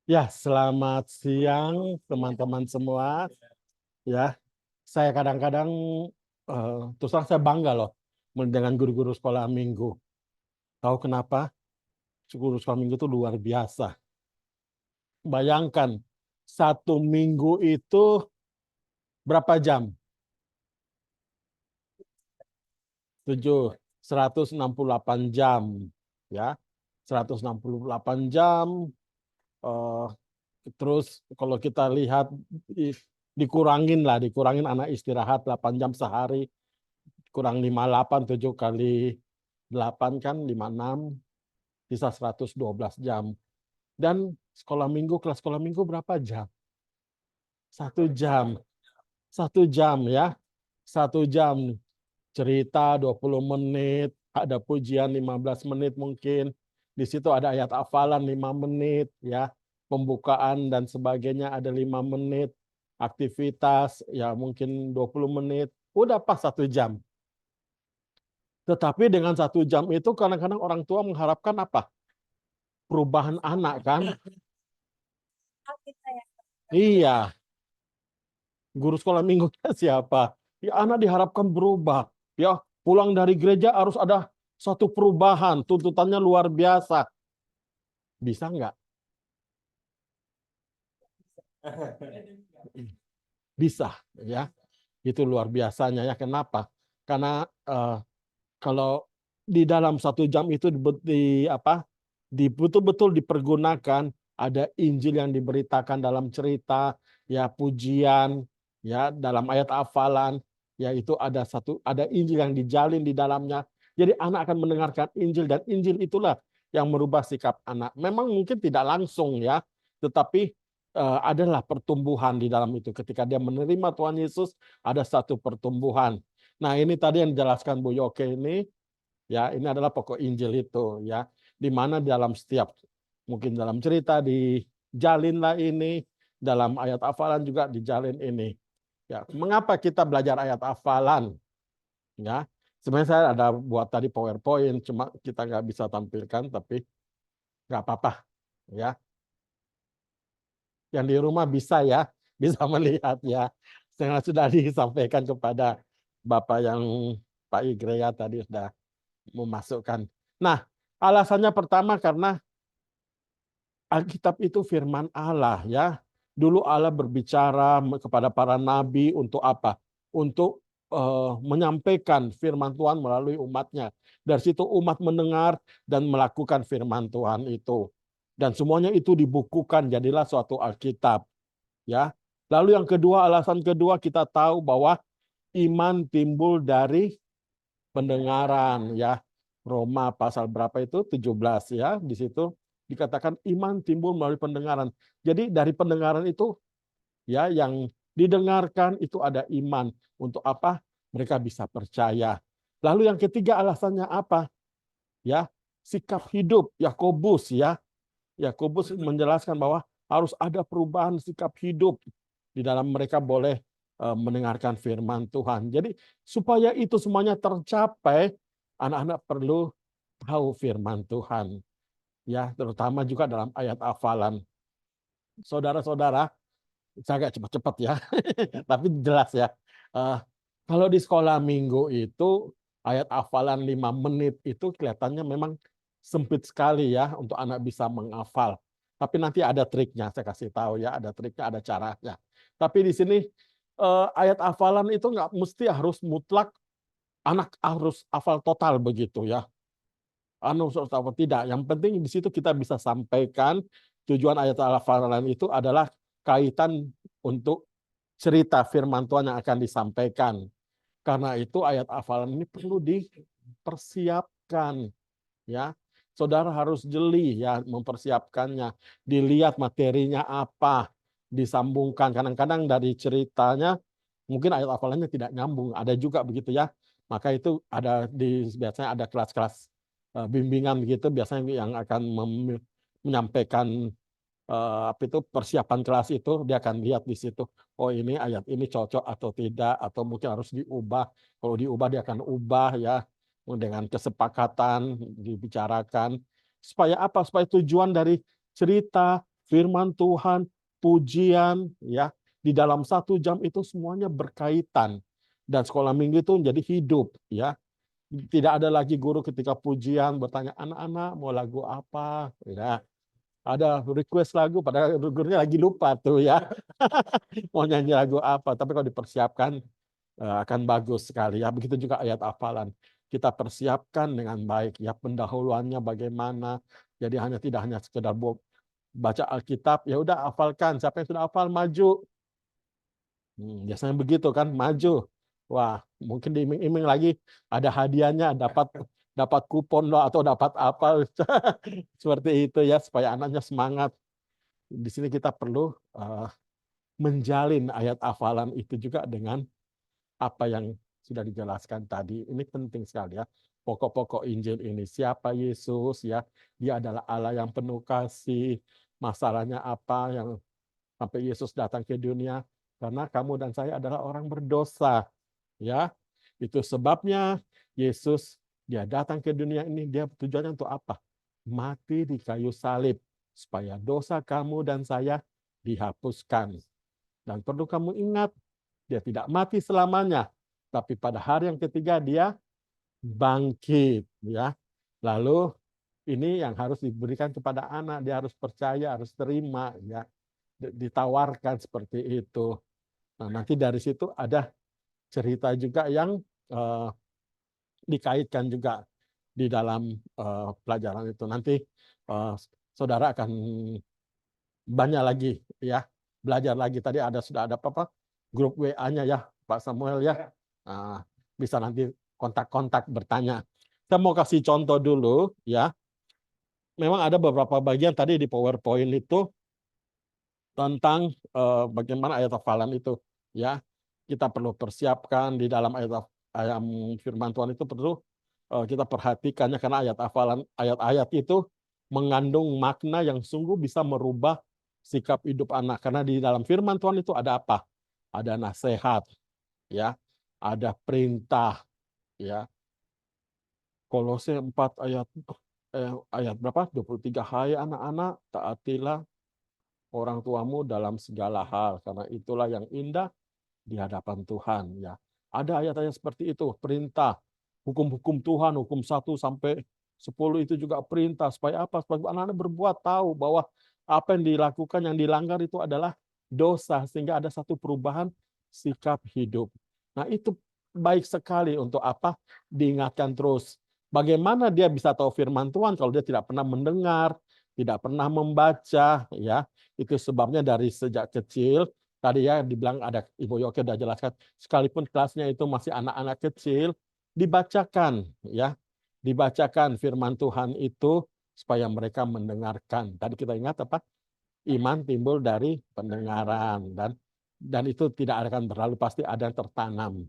Ya, selamat siang teman-teman semua. Ya, saya kadang-kadang terus terang saya bangga loh dengan guru-guru sekolah minggu. Tahu kenapa? Guru sekolah minggu itu luar biasa. Bayangkan satu minggu itu berapa jam? 168 jam, ya. 168 jam. eh, Terus kalau kita lihat dikurangin anak istirahat 8 jam sehari, kurang 58, 7 kali 8 kan 56, bisa 112 jam. Dan kelas sekolah minggu berapa jam? 1 jam. 1 jam ya. 1 jam cerita 20 menit, ada pujian 15 menit mungkin. Di situ ada ayat hafalan 5 menit ya. Pembukaan dan sebagainya ada 5 menit. Aktivitas ya mungkin 20 menit. Udah pas 1 jam. Tetapi dengan 1 jam itu kadang-kadang orang tua mengharapkan apa? Perubahan anak kan? Iya, guru sekolah minggu siapa? Ya anak diharapkan berubah. Ya pulang dari gereja harus ada satu perubahan, tuntutannya luar biasa. Bisa nggak? Bisa, ya. Itu luar biasanya ya. Kenapa? Karena kalau di dalam 1 jam itu betul-betul dipergunakan, ada Injil yang diberitakan dalam cerita, ya pujian, ya dalam ayat hafalan, yaitu ada Injil yang dijalin di dalamnya. Jadi anak akan mendengarkan Injil dan Injil itulah yang merubah sikap anak. Memang mungkin tidak langsung ya, tetapi adalah pertumbuhan di dalam itu. Ketika dia menerima Tuhan Yesus, ada satu pertumbuhan. Nah, ini tadi yang dijelaskan Bu Yoke ini, ya, ini adalah pokok Injil itu, ya, di mana dalam setiap mungkin dalam cerita dijalinlah ini, dalam ayat hafalan juga dijalin ini. Ya, mengapa kita belajar ayat hafalan? Ya, sebenarnya saya ada buat tadi PowerPoint, cuma kita nggak bisa tampilkan, tapi nggak apa-apa, ya. Yang di rumah bisa ya, bisa melihat ya. Yang sudah disampaikan kepada Bapak yang Pak Igrea tadi sudah memasukkan. Nah, alasannya pertama karena Alkitab itu firman Allah ya. Dulu Allah berbicara kepada para nabi untuk apa? Untuk menyampaikan firman Tuhan melalui umatnya. Dari situ umat mendengar dan melakukan firman Tuhan itu. Dan semuanya itu dibukukan jadilah suatu Alkitab. Ya. Lalu yang kedua, alasan kedua kita tahu bahwa iman timbul dari pendengaran ya. Roma pasal berapa itu? 17 ya. Di situ dikatakan iman timbul melalui pendengaran. Jadi dari pendengaran itu ya yang didengarkan itu ada iman. Untuk apa? Mereka bisa percaya. Lalu yang ketiga alasannya apa? Ya, sikap hidup Yakobus ya. Yakobus menjelaskan bahwa harus ada perubahan sikap hidup di dalam mereka boleh mendengarkan firman Tuhan. Jadi supaya itu semuanya tercapai, anak-anak perlu tahu firman Tuhan. Ya, terutama juga dalam ayat hafalan. Saudara-saudara, saya agak cepat-cepat ya, tapi jelas ya. Eh, Kalau di sekolah minggu itu ayat hafalan 5 menit itu kelihatannya memang sempit sekali ya untuk anak bisa menghafal. Tapi nanti ada triknya, saya kasih tahu ya, ada triknya, ada caranya. Tapi di sini ayat hafalan itu nggak mesti harus mutlak anak harus hafal total begitu ya. Tidak. Yang penting di situ kita bisa sampaikan tujuan ayat hafalan itu adalah kaitan untuk cerita firman Tuhan yang akan disampaikan. Karena itu ayat hafalan ini perlu dipersiapkan ya. Saudara harus jeli ya mempersiapkannya. Dilihat materinya apa, disambungkan. Kadang-kadang dari ceritanya mungkin ayat hafalannya tidak nyambung, ada juga begitu ya. Maka itu biasanya ada kelas-kelas bimbingan begitu biasanya yang akan menyampaikan apa itu persiapan kelas itu dia akan lihat di situ, oh ini ayat ini cocok atau tidak atau mungkin harus diubah. Kalau diubah dia akan ubah ya dengan kesepakatan dibicarakan Supaya apa? Supaya tujuan dari cerita, firman Tuhan, pujian, ya, di dalam 1 jam itu semuanya berkaitan. Dan sekolah minggu itu menjadi hidup, ya. Tidak ada lagi guru ketika pujian bertanya, anak-anak mau lagu apa? Ya, ada request lagu, padahal gurunya lagi lupa tuh ya. Mau nyanyi lagu apa. Tapi kalau dipersiapkan, akan bagus sekali ya. Begitu juga ayat hafalan. Kita persiapkan dengan baik ya, pendahuluannya bagaimana. Jadi tidak hanya sekedar baca Alkitab, ya udah hafalkan. Siapa yang sudah hafal maju. Biasanya begitu kan, maju. Wah, mungkin diiming-iming lagi ada hadiahnya, dapat kupon loh atau dapat apa. Seperti itu ya, supaya anaknya semangat. Di sini kita perlu menjalin ayat hafalan itu juga dengan apa yang sudah dijelaskan tadi. Ini penting sekali ya. Pokok-pokok Injil ini. Siapa Yesus ya? Dia adalah Allah yang penuh kasih. Masalahnya apa yang sampai Yesus datang ke dunia? Karena kamu dan saya adalah orang berdosa. Ya, itu sebabnya Yesus dia datang ke dunia ini. Dia tujuannya untuk apa? Mati di kayu salib supaya dosa kamu dan saya dihapuskan. Dan perlu kamu ingat, dia tidak mati selamanya, tapi pada hari yang ketiga dia bangkit, ya. Lalu ini yang harus diberikan kepada anak, dia harus percaya, harus terima, ya. Ditawarkan seperti itu. Nah, nanti dari situ ada cerita juga yang dikaitkan juga di dalam pelajaran itu. Nanti saudara akan banyak lagi ya, belajar lagi. Tadi sudah ada apa grup WA-nya ya Pak Samuel ya. Nah, bisa nanti kontak-kontak bertanya. Saya mau kasih contoh dulu ya. Memang ada beberapa bagian tadi di PowerPoint itu tentang bagaimana ayat hafalan itu ya. Kita perlu persiapkan di dalam ayat firman Tuhan itu perlu kita perhatikannya, karena ayat hafalan, ayat-ayat itu mengandung makna yang sungguh bisa merubah sikap hidup anak. Karena di dalam firman Tuhan itu ada apa? Ada nasihat, ya, ada perintah, ya. Kolose 4 ayat berapa? 23. Hai anak-anak, taatilah orang tuamu dalam segala hal, karena itulah yang indah di hadapan Tuhan, ya. Ada ayat-ayat seperti itu, perintah, hukum-hukum Tuhan, hukum 1 sampai 10 itu juga perintah supaya apa? Supaya anak-anak berbuat tahu bahwa apa yang dilakukan, yang dilanggar itu adalah dosa, sehingga ada satu perubahan sikap hidup. Nah, itu baik sekali untuk apa? Diingatkan terus. Bagaimana dia bisa tahu firman Tuhan kalau dia tidak pernah mendengar, tidak pernah membaca, ya. Itu sebabnya dari sejak kecil tadi ya dibilang, ada Ibu Yoke sudah jelaskan, sekalipun kelasnya itu masih anak-anak kecil, dibacakan ya. Dibacakan firman Tuhan itu supaya mereka mendengarkan. Tadi kita ingat apa? Iman timbul dari pendengaran, dan itu tidak akan berlalu, pasti ada yang tertanam.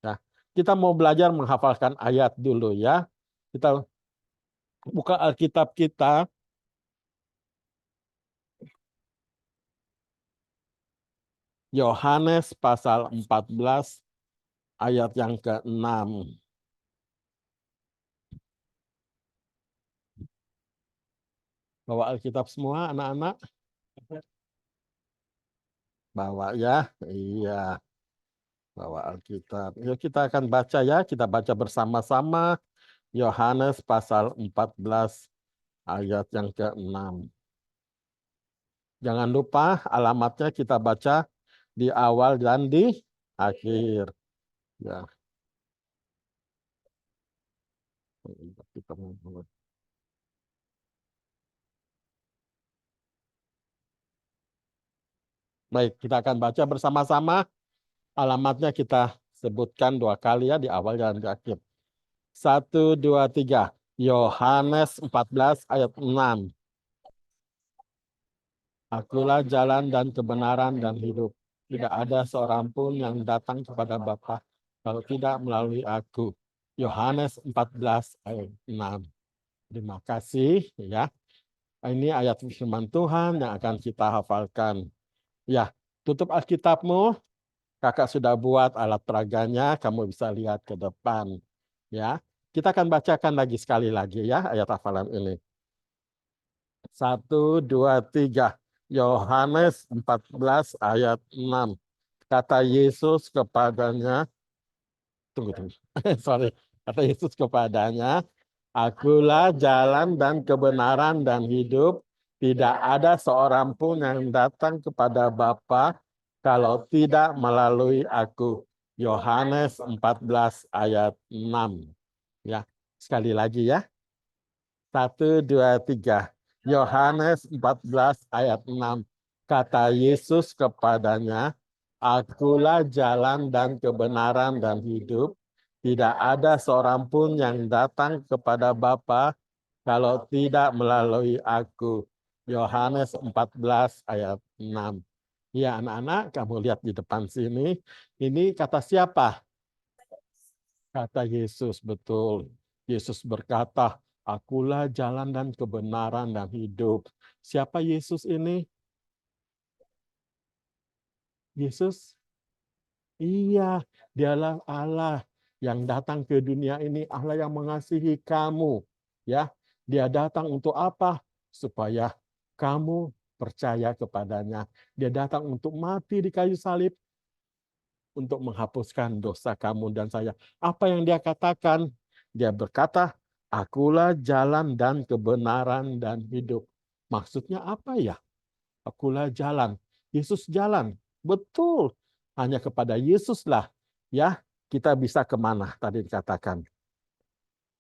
Nah, kita mau belajar menghafalkan ayat dulu ya. Kita buka Alkitab kita. Yohanes pasal 14 ayat yang ke-6. Bawa Alkitab semua anak-anak? Bawa ya. Iya. Bawa Alkitab. Yuk kita akan baca ya. Kita baca bersama-sama Yohanes pasal 14 ayat yang ke-6. Jangan lupa alamatnya kita baca di awal dan di akhir. Ya. Baik, kita akan baca bersama-sama. Alamatnya kita sebutkan 2 kali ya, di awal dan di akhir. 1, 2, 3. Yohanes 14 ayat 6. Akulah jalan dan kebenaran dan hidup. Tidak ada seorang pun yang datang kepada Bapa kalau tidak melalui aku. Yohanes 14 ayat 6. Terima kasih ya. Ini ayat firman Tuhan yang akan kita hafalkan. Ya, tutup Alkitabmu. Kakak sudah buat alat peraganya, kamu bisa lihat ke depan. Ya, kita akan bacakan lagi sekali lagi ya ayat hafalan ini. 1, 2, 3. Yohanes 14 ayat 6. Kata Yesus kepadanya, tunggu. Sorry. Kata Yesus kepadanya, Akulah jalan dan kebenaran dan hidup. Tidak ada seorang pun yang datang kepada Bapa kalau tidak melalui aku. Yohanes 14 ayat 6. Ya, sekali lagi ya. 1, 2, 3. Yohanes 14 ayat 6. Kata Yesus kepadanya, Akulah jalan dan kebenaran dan hidup. Tidak ada seorang pun yang datang kepada Bapa kalau tidak melalui aku. Yohanes 14 ayat 6. Ya anak-anak, kamu lihat di depan sini. Ini kata siapa? Kata Yesus, betul. Yesus berkata, Akulah jalan dan kebenaran dan hidup. Siapa Yesus ini? Yesus? Iya, dialah Allah yang datang ke dunia ini, Allah yang mengasihi kamu. Ya, dia datang untuk apa? Supaya kamu percaya kepadanya. Dia datang untuk mati di kayu salib untuk menghapuskan dosa kamu dan saya. Apa yang dia katakan? Dia berkata, Akulah jalan dan kebenaran dan hidup. Maksudnya apa ya? Akulah jalan. Yesus jalan. Betul. Hanya kepada Yesuslah ya kita bisa kemana tadi dikatakan.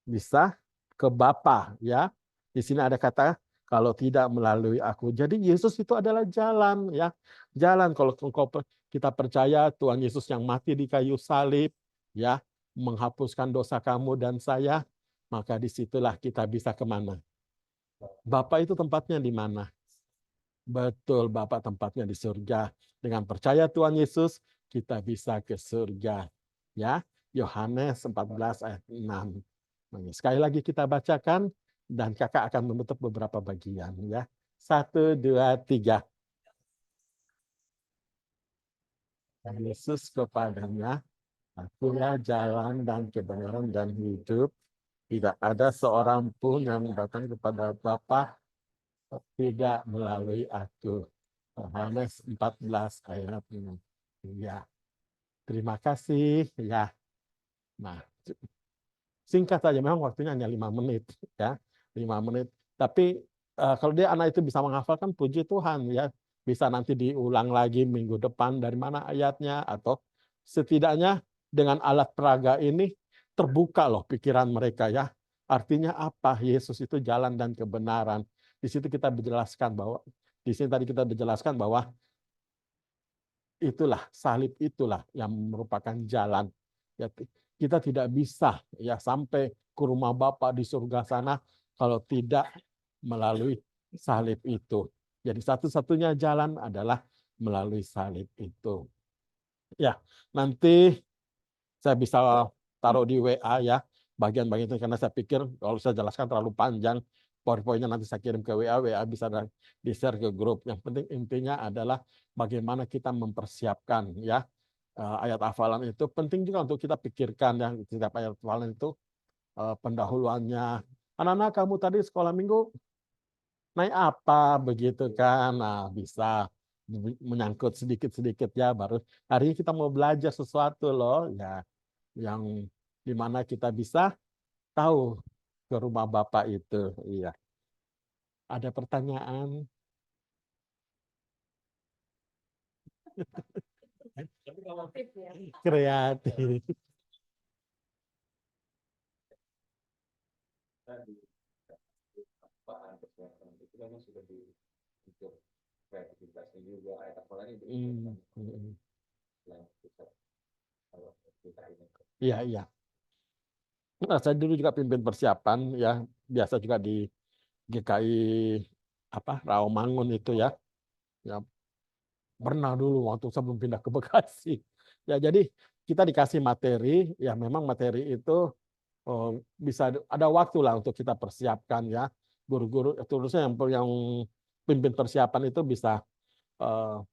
Bisa ke Bapa ya. Di sini ada kata kalau tidak melalui aku. Jadi Yesus itu adalah jalan ya. Jalan kalau kita percaya Tuhan Yesus yang mati di kayu salib ya menghapuskan dosa kamu dan saya, maka disitulah kita bisa kemana. Bapa itu tempatnya di mana? Betul, Bapa tempatnya di surga. Dengan percaya Tuhan Yesus, kita bisa ke surga. Ya, Yohanes 14 ayat 6. Sekali lagi kita bacakan dan kakak akan menutup beberapa bagian ya. 1, 2, 3. Yesus kepadanya, Akulah jalan dan kebenaran dan hidup. Tidak ada seorang pun yang datang kepada Bapa tidak melalui aku. Yohanes 14 ayat 6. Ya, terima kasih ya. Nah, singkat saja, memang waktunya hanya 5 menit ya, 5 menit. Tapi kalau dia anak itu bisa menghafalkan, puji Tuhan ya, bisa nanti diulang lagi minggu depan dari mana ayatnya, atau setidaknya dengan alat peraga ini terbuka loh pikiran mereka ya. Artinya apa? Yesus itu jalan dan kebenaran. Di situ kita menjelaskan bahwa di sini tadi kita menjelaskan bahwa itulah salib itulah yang merupakan jalan. Ya, kita tidak bisa ya sampai ke rumah Bapa di surga sana kalau tidak melalui salib itu. Jadi satu-satunya jalan adalah melalui salib itu. Ya, nanti saya bisa taruh di WA ya bagian-bagian itu karena saya pikir kalau saya jelaskan terlalu panjang PowerPoint-nya nanti saya kirim ke WA, WA bisa di-share ke grup. Yang penting intinya adalah bagaimana kita mempersiapkan ya ayat hafalan itu penting juga untuk kita pikirkan ya setiap ayat hafalan itu pendahuluannya. Anak-anak kamu tadi sekolah minggu naik apa begitu kan? Nah, bisa menyangkut sedikit-sedikit ya baru hari ini kita mau belajar sesuatu loh ya yang dimana kita bisa tahu ke rumah Bapak itu. Iya. Ada pertanyaan? Kreatif. Hmm. Iya, iya. Nah, saya dulu juga pimpin persiapan ya, biasa juga di GKI apa Rawamangun itu ya. Ya pernah dulu waktu sebelum pindah ke Bekasi. Ya jadi kita dikasih materi, ya memang materi itu bisa ada waktu lah untuk kita persiapkan ya. Guru-guru terusnya yang pimpin persiapan itu bisa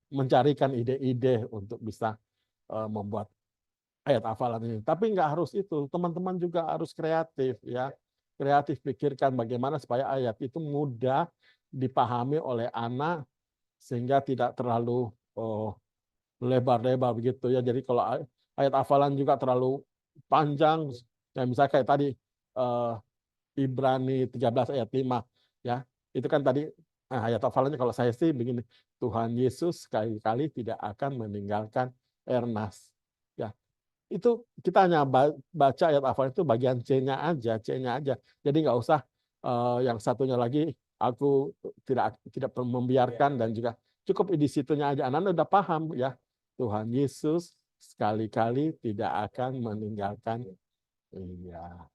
mencarikan ide-ide untuk bisa membuat ayat hafalan ini. Tapi nggak harus itu, teman-teman juga harus kreatif ya. Kreatif pikirkan bagaimana supaya ayat itu mudah dipahami oleh anak sehingga tidak terlalu lebar-lebar begitu ya. Jadi kalau ayat hafalan juga terlalu panjang, ya misalnya kayak tadi Ibrani 13 ayat 5 ya. Itu kan tadi ayat hafalannya kalau saya sih begini, Tuhan Yesus sekali-kali tidak akan meninggalkan Ernest. Ya, itu kita hanya baca ayat hafalan itu bagian C-nya aja, C-nya aja. Jadi nggak usah yang satunya lagi aku tidak membiarkan dan juga cukup di situnya aja. Anak-anak udah paham ya. Tuhan Yesus sekali-kali tidak akan meninggalkan. Iya.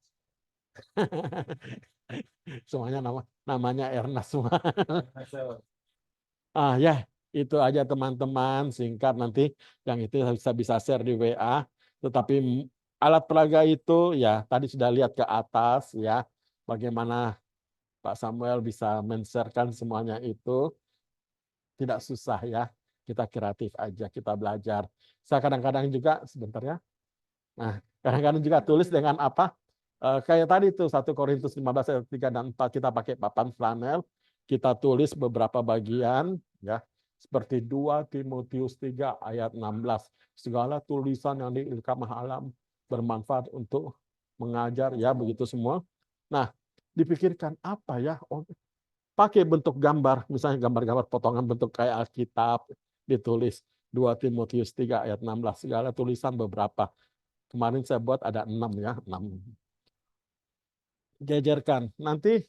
Semuanya namanya Ernest semua. Ya, itu aja teman-teman, singkat nanti yang itu bisa share di WA. Tetapi alat peraga itu ya tadi sudah lihat ke atas ya, bagaimana Pak Samuel bisa men-sharekan semuanya itu tidak susah ya. Kita kreatif aja, kita belajar. Saya kadang-kadang juga sebentar ya. Nah, kadang-kadang juga tulis dengan apa? Kayak tadi tuh 1 Korintus 15 ayat 3 dan 4 kita pakai papan flanel, kita tulis beberapa bagian ya. Seperti 2 Timotius 3 ayat 16. Segala tulisan yang diilhamkan alam bermanfaat untuk mengajar ya begitu semua. Nah, dipikirkan apa ya? Pakai bentuk gambar, misalnya gambar-gambar potongan bentuk kayak Alkitab ditulis 2 Timotius 3 ayat 16 segala tulisan beberapa. Kemarin saya buat ada 6 ya, 6. Gejerkan. Nanti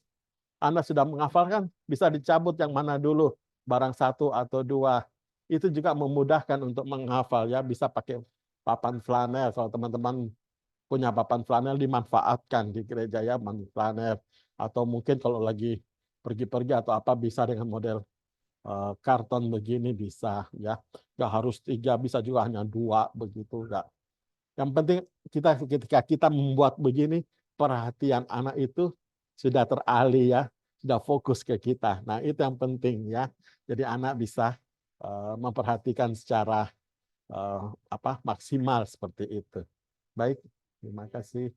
Anda sudah menghafalkan, bisa dicabut yang mana dulu, barang 1 atau 2. Itu juga memudahkan untuk menghafal ya, bisa pakai papan flanel. Kalau teman-teman punya papan flanel dimanfaatkan di gereja ya, papan flanel. Atau mungkin kalau lagi pergi-pergi atau apa bisa dengan model karton begini bisa ya. Nggak harus 3, bisa juga hanya 2 begitu. Nggak. Yang penting kita ketika kita membuat begini, perhatian anak itu sudah teralih ya, sudah fokus ke kita. Nah, itu yang penting ya. Jadi anak bisa memperhatikan secara maksimal seperti itu. Baik, terima kasih.